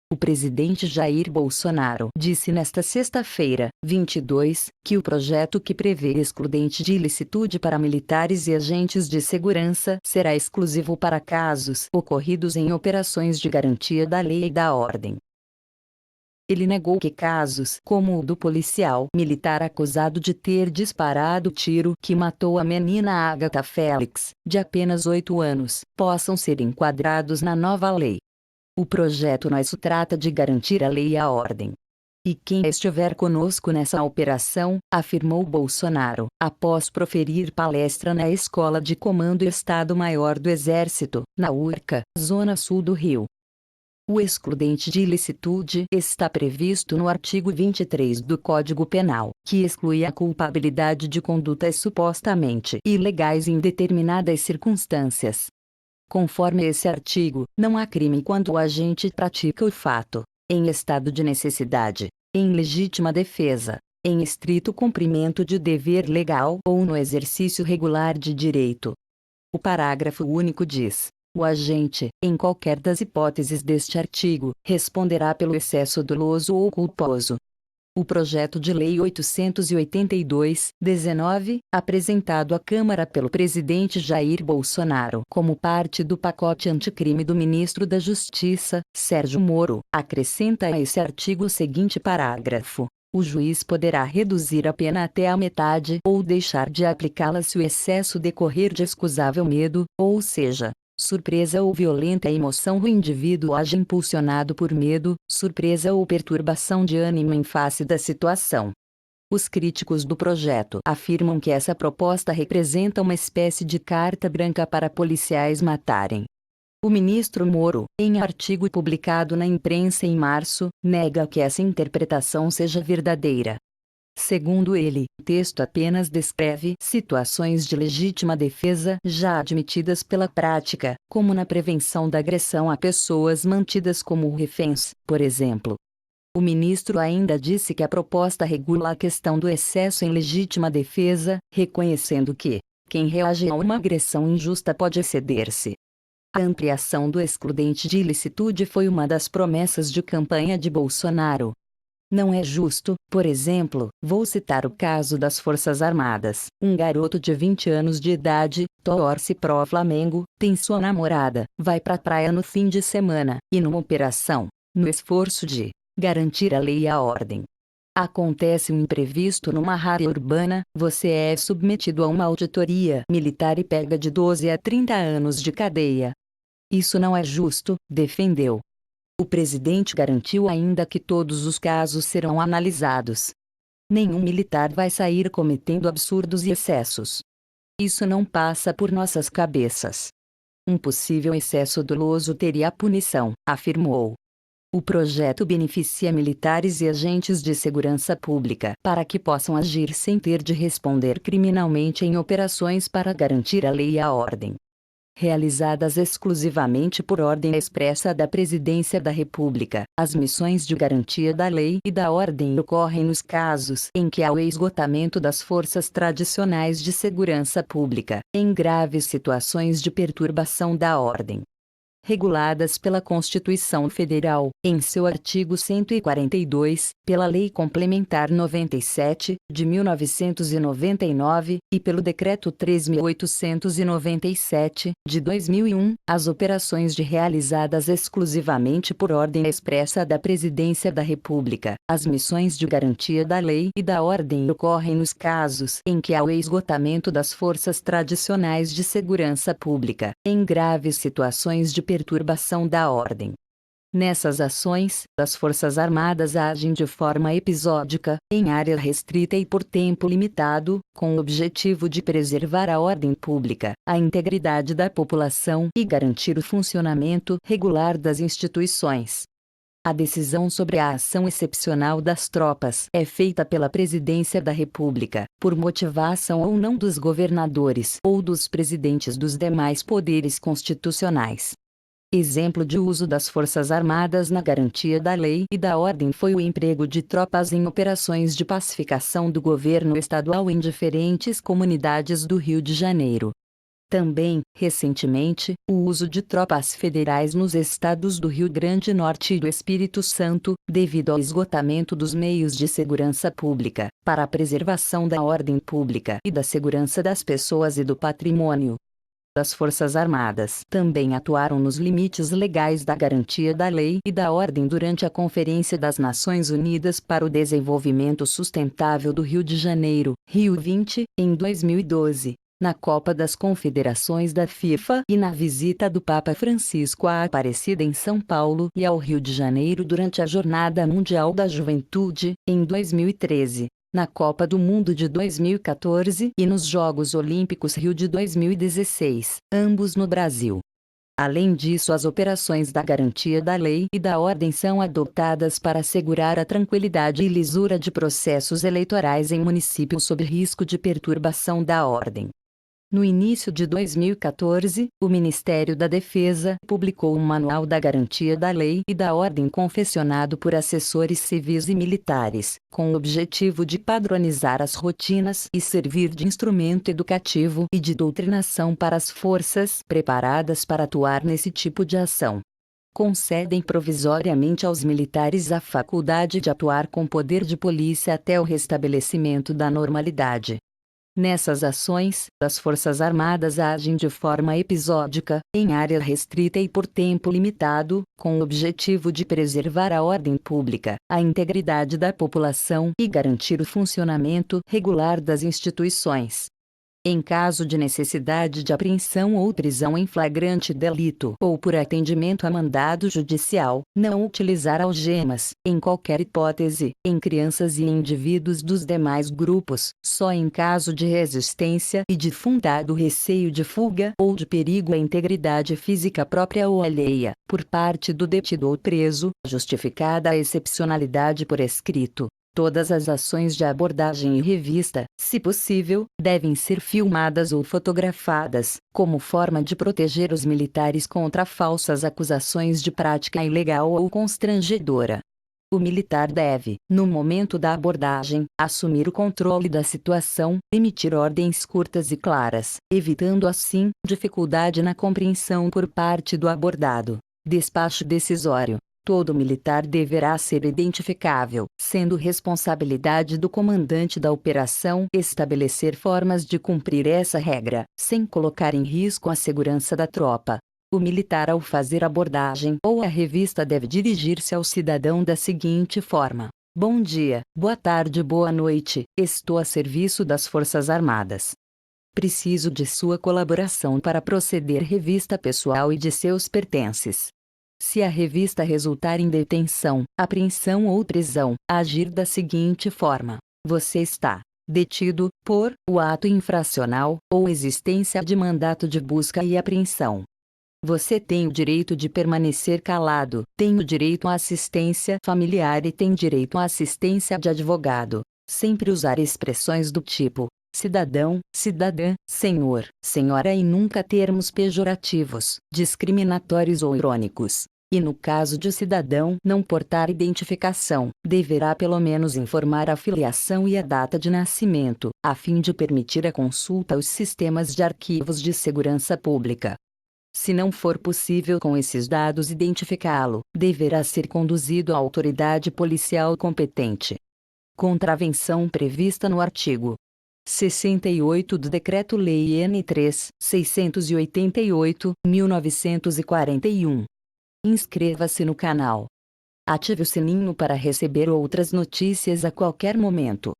O presidente Jair Bolsonaro disse nesta sexta-feira, 22, que o projeto que prevê excludente de ilicitude para militares e agentes de segurança será exclusivo para casos ocorridos em operações de garantia da lei e da ordem. Ele negou que casos como o do policial militar acusado de ter disparado o tiro que matou a menina Agatha Félix, de apenas 8 anos, possam ser enquadrados na nova lei. O projeto nosso trata de garantir a lei e a ordem. E quem estiver conosco nessa operação, afirmou Bolsonaro, após proferir palestra na Escola de Comando Estado-Maior do Exército, na URCA, Zona Sul do Rio. O excludente de ilicitude está previsto no artigo 23 do Código Penal, que exclui a culpabilidade de condutas supostamente ilegais em determinadas circunstâncias. Conforme esse artigo, não há crime quando o agente pratica o fato em estado de necessidade, em legítima defesa, em estrito cumprimento de dever legal ou no exercício regular de direito. O parágrafo único diz: o agente, em qualquer das hipóteses deste artigo, responderá pelo excesso doloso ou culposo. O projeto de lei 882/19, apresentado à Câmara pelo presidente Jair Bolsonaro como parte do pacote anticrime do ministro da Justiça, Sérgio Moro, acrescenta a esse artigo o seguinte parágrafo: o juiz poderá reduzir a pena até a metade ou deixar de aplicá-la se o excesso decorrer de excusável medo, ou seja, surpresa ou violenta emoção do indivíduo haja impulsionado por medo, surpresa ou perturbação de ânimo em face da situação. Os críticos do projeto afirmam que essa proposta representa uma espécie de carta branca para policiais matarem. O ministro Moro, em artigo publicado na imprensa em março, nega que essa interpretação seja verdadeira. Segundo ele, o texto apenas descreve situações de legítima defesa já admitidas pela prática, como na prevenção da agressão a pessoas mantidas como reféns, por exemplo. O ministro ainda disse que a proposta regula a questão do excesso em legítima defesa, reconhecendo que quem reage a uma agressão injusta pode exceder-se. A ampliação do excludente de ilicitude foi uma das promessas de campanha de Bolsonaro. Não é justo, por exemplo, vou citar o caso das Forças Armadas. Um garoto de 20 anos de idade, torce pro Flamengo, tem sua namorada, vai pra praia no fim de semana, e numa operação, no esforço de garantir a lei e a ordem, acontece um imprevisto numa área urbana, você é submetido a uma auditoria militar e pega de 12 a 30 anos de cadeia. Isso não é justo, defendeu. O presidente garantiu ainda que todos os casos serão analisados. Nenhum militar vai sair cometendo absurdos e excessos. Isso não passa por nossas cabeças. Um possível excesso doloso teria punição, afirmou. O projeto beneficia militares e agentes de segurança pública para que possam agir sem ter de responder criminalmente em operações para garantir a lei e a ordem, realizadas exclusivamente por ordem expressa da Presidência da República. As missões de garantia da lei e da ordem ocorrem nos casos em que há o esgotamento das forças tradicionais de segurança pública, em graves situações de perturbação da ordem, reguladas pela Constituição Federal, em seu artigo 142, pela Lei Complementar 97, de 1999, e pelo Decreto 3.897, de 2001, as operações realizadas exclusivamente por ordem expressa da Presidência da República. As missões de garantia da lei e da ordem ocorrem nos casos em que há o esgotamento das forças tradicionais de segurança pública, em graves situações de perturbação da ordem. Nessas ações, as Forças Armadas agem de forma episódica, em área restrita e por tempo limitado, com o objetivo de preservar a ordem pública, a integridade da população e garantir o funcionamento regular das instituições. A decisão sobre a ação excepcional das tropas é feita pela Presidência da República, por motivação ou não dos governadores ou dos presidentes dos demais poderes constitucionais. Exemplo de uso das Forças Armadas na garantia da lei e da ordem foi o emprego de tropas em operações de pacificação do governo estadual em diferentes comunidades do Rio de Janeiro. Também, recentemente, o uso de tropas federais nos estados do Rio Grande do Norte e do Espírito Santo, devido ao esgotamento dos meios de segurança pública, para a preservação da ordem pública e da segurança das pessoas e do patrimônio. As Forças Armadas também atuaram nos limites legais da garantia da lei e da ordem durante a Conferência das Nações Unidas para o Desenvolvimento Sustentável do Rio de Janeiro, Rio 20, em 2012. Na Copa das Confederações da FIFA e na visita do Papa Francisco à Aparecida em São Paulo e ao Rio de Janeiro durante a Jornada Mundial da Juventude, em 2013, na Copa do Mundo de 2014 e nos Jogos Olímpicos Rio de 2016, ambos no Brasil. Além disso, as operações da garantia da lei e da ordem são adotadas para assegurar a tranquilidade e lisura de processos eleitorais em municípios sob risco de perturbação da ordem. No início de 2014, o Ministério da Defesa publicou um Manual da Garantia da Lei e da Ordem confeccionado por assessores civis e militares, com o objetivo de padronizar as rotinas e servir de instrumento educativo e de doutrinação para as forças preparadas para atuar nesse tipo de ação. Concedem provisoriamente aos militares a faculdade de atuar com poder de polícia até o restabelecimento da normalidade. Nessas ações, as Forças Armadas agem de forma episódica, em área restrita e por tempo limitado, com o objetivo de preservar a ordem pública, a integridade da população e garantir o funcionamento regular das instituições. Em caso de necessidade de apreensão ou prisão em flagrante delito ou por atendimento a mandado judicial, não utilizar algemas, em qualquer hipótese, em crianças e indivíduos dos demais grupos, só em caso de resistência e de fundado receio de fuga ou de perigo à integridade física própria ou alheia, por parte do detido ou preso, justificada a excepcionalidade por escrito. Todas as ações de abordagem e revista, se possível, devem ser filmadas ou fotografadas, como forma de proteger os militares contra falsas acusações de prática ilegal ou constrangedora. O militar deve, no momento da abordagem, assumir o controle da situação, emitir ordens curtas e claras, evitando assim dificuldade na compreensão por parte do abordado. Despacho decisório. Todo militar deverá ser identificável, sendo responsabilidade do comandante da operação estabelecer formas de cumprir essa regra, sem colocar em risco a segurança da tropa. O militar, ao fazer abordagem ou a revista, deve dirigir-se ao cidadão da seguinte forma: bom dia, boa tarde, boa noite, estou a serviço das Forças Armadas. Preciso de sua colaboração para proceder revista pessoal e de seus pertences. Se a revista resultar em detenção, apreensão ou prisão, agir da seguinte forma: você está detido por o ato infracional ou existência de mandato de busca e apreensão. Você tem o direito de permanecer calado, tem o direito à assistência familiar e tem direito à assistência de advogado. Sempre usar expressões do tipo cidadão, cidadã, senhor, senhora e nunca termos pejorativos, discriminatórios ou irônicos. E no caso de cidadão não portar identificação, deverá pelo menos informar a filiação e a data de nascimento, a fim de permitir a consulta aos sistemas de arquivos de segurança pública. Se não for possível com esses dados identificá-lo, deverá ser conduzido à autoridade policial competente. Contravenção prevista no artigo 68 do Decreto-Lei N. 3.688/1941. Inscreva-se no canal. Ative o sininho para receber outras notícias a qualquer momento.